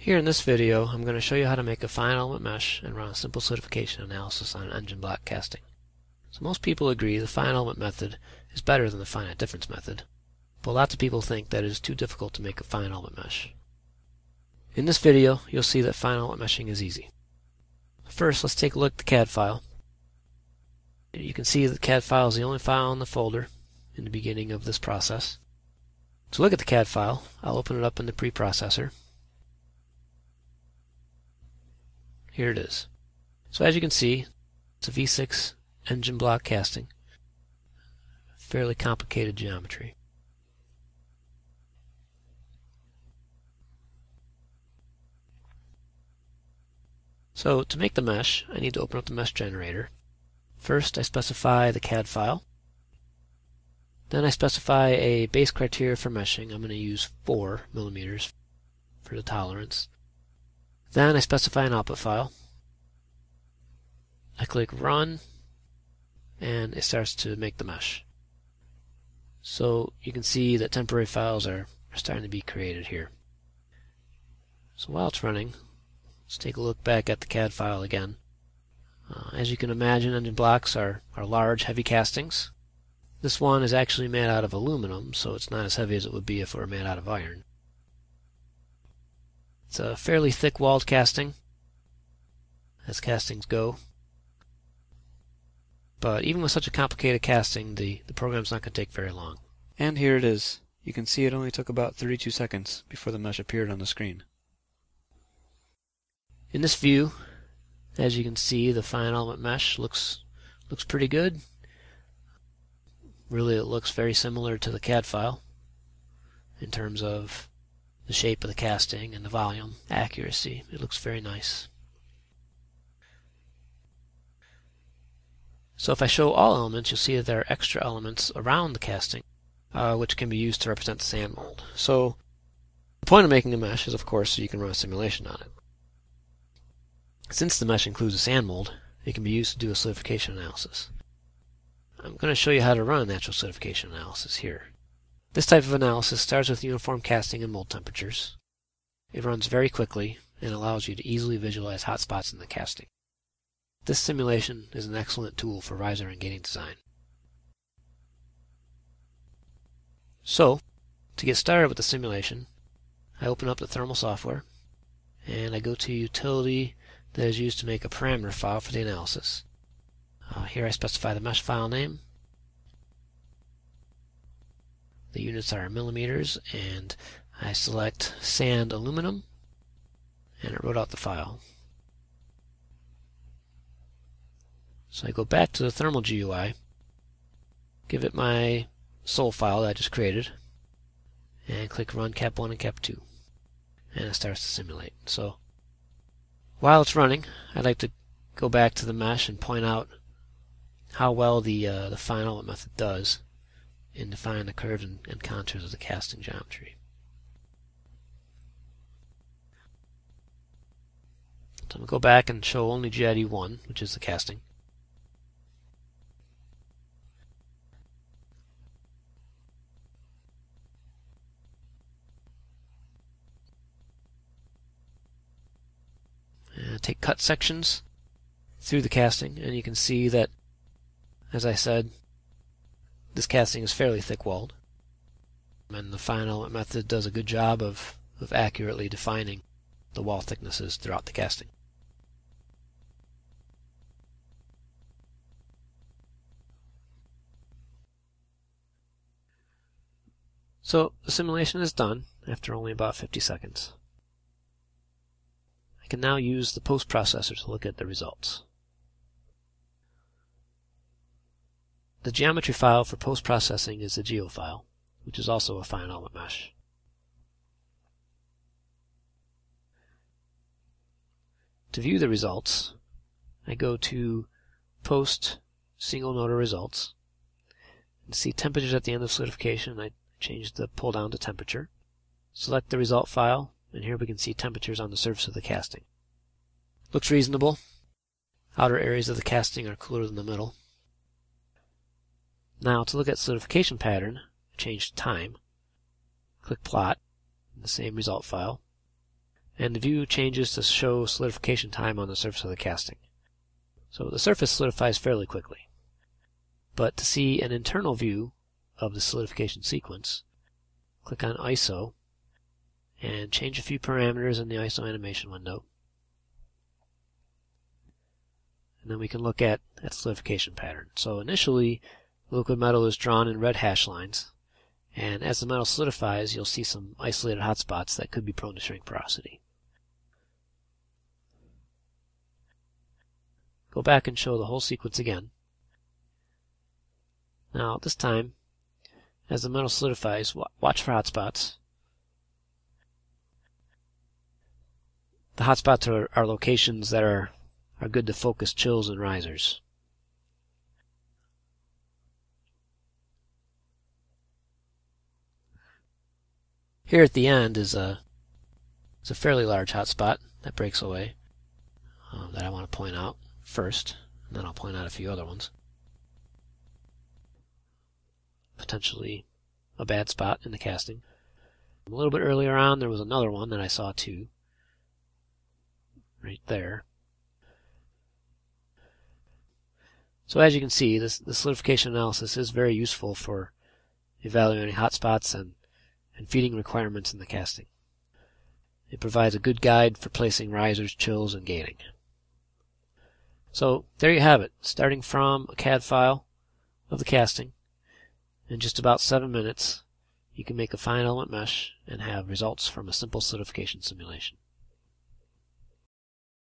Here in this video, I'm going to show you how to make a finite element mesh and run a simple solidification analysis on an engine block casting. So most people agree the finite element method is better than the finite difference method, but lots of people think that it is too difficult to make a finite element mesh. In this video, you'll see that finite element meshing is easy. First, let's take a look at the CAD file. You can see that the CAD file is the only file in the folder in the beginning of this process. To look at the CAD file, I'll open it up in the preprocessor. Here it is. So as you can see, it's a V6 engine block casting. Fairly complicated geometry. So to make the mesh, I need to open up the mesh generator. First, I specify the CAD file. Then I specify a base criteria for meshing. I'm going to use 4 millimeters for the tolerance. Then I specify an output file. I click Run, and it starts to make the mesh. So you can see that temporary files are starting to be created here. So while it's running, let's take a look back at the CAD file again. As you can imagine, engine blocks are large, heavy castings. This one is actually made out of aluminum, so it's not as heavy as it would be if it were made out of iron. It's a fairly thick-walled casting, as castings go. But even with such a complicated casting, the program's not going to take very long. And here it is. You can see it only took about 32 seconds before the mesh appeared on the screen. In this view, as you can see, the finite element mesh looks pretty good. Really, it looks very similar to the CAD file in terms of the shape of the casting and the volume, accuracy. It looks very nice. So if I show all elements, you'll see that there are extra elements around the casting, which can be used to represent the sand mold. So the point of making a mesh is, of course, so you can run a simulation on it. Since the mesh includes a sand mold, it can be used to do a solidification analysis. I'm going to show you how to run a natural solidification analysis here. This type of analysis starts with uniform casting and mold temperatures. It runs very quickly and allows you to easily visualize hot spots in the casting. This simulation is an excellent tool for riser and gating design. So, to get started with the simulation, I open up the thermal software and I go to utility that is used to make a parameter file for the analysis. Here I specify the mesh file name. The units are millimeters, and I select sand aluminum, and it wrote out the file. So I go back to the thermal GUI, give it my sol file that I just created, and click Run Cap 1 and Cap 2, and it starts to simulate. So while it's running, I'd like to go back to the mesh and point out how well the finite element method does in defining the curves and contours of the casting geometry. So I'm going to go back and show only GID 1, which is the casting. And take cut sections through the casting, and you can see that, as I said, this casting is fairly thick-walled, and the finite element method does a good job of accurately defining the wall thicknesses throughout the casting. So the simulation is done after only about 50 seconds. I can now use the post-processor to look at the results. The geometry file for post-processing is the geo file, which is also a finite element mesh. To view the results, I go to Post Single Nodal Results and see temperatures at the end of solidification. I change the pull down to temperature. Select the result file, and here we can see temperatures on the surface of the casting. Looks reasonable. Outer areas of the casting are cooler than the middle. Now to look at solidification pattern, change to time. Click Plot, in the same result file, and the view changes to show solidification time on the surface of the casting. So the surface solidifies fairly quickly. But to see an internal view of the solidification sequence, click on ISO and change a few parameters in the ISO animation window. And then we can look at that solidification pattern. So initially, the liquid metal is drawn in red hash lines, and as the metal solidifies, you'll see some isolated hotspots that could be prone to shrink porosity. Go back and show the whole sequence again. Now, this time, as the metal solidifies, watch for hotspots. The hotspots are locations that are good to focus chills and risers. Here at the end is a fairly large hotspot that breaks away that I want to point out first, and then I'll point out a few other ones. Potentially a bad spot in the casting. A little bit earlier on there was another one that I saw too, right there. So as you can see, the solidification analysis is very useful for evaluating hotspots and feeding requirements in the casting. It provides a good guide for placing risers, chills, and gating. So there you have it, starting from a CAD file of the casting. In just about 7 minutes, you can make a fine element mesh and have results from a simple solidification simulation.